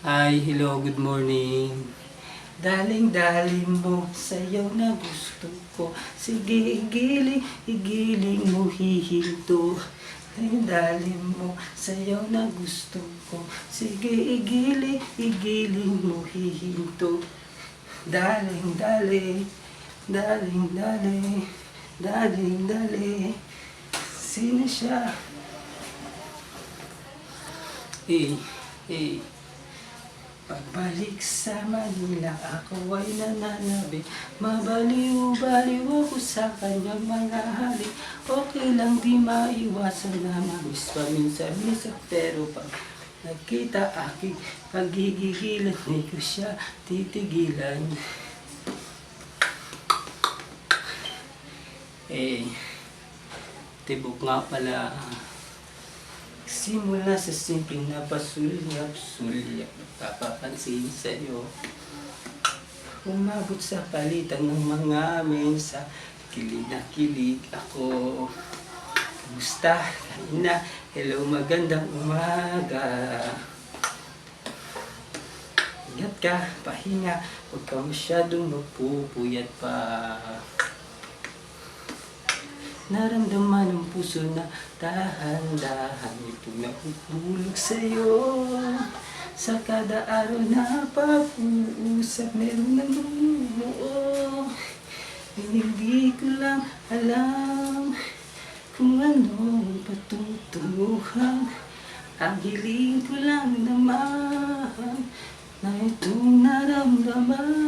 Hi, hello, good morning. Daling-daling mo, sayaw na gusto ko. Sige, igiling mo, hihinto. Daling-daling mo, sayaw na gusto ko. Sige, igiling mo, hihinto. Daling-daling, daling-daling, daling-daling. Sino siya? Eh. Pagbalik sa Manila, ako ay nananabi. Mabaliw-baliw ako sa kanyang mga halik. Okay lang di maiwasan na mamiss paminsan-minsan. Pero pag nagkita aking pagigigilan, di ko siya titigilan. Tibok nga pala. Simula sa simpleng na pasulyap-sulyap, papapansin sa'yo. Umabot sa palitan ng mga mensa, kilig na kilig ako. Kumusta? Kanina, hello, magandang umaga. Ingat ka, pahinga, huwag ka masyadong magpupuyat pa. Naramdaman ng puso na dahan-dahan itong nahuhulog sa'yo. Sa kada araw na pag-uusap, meron na bumuo. Hindi ko lang alam kung anong patutunguhan. Ang hiling ko lang naman na itong naramdaman.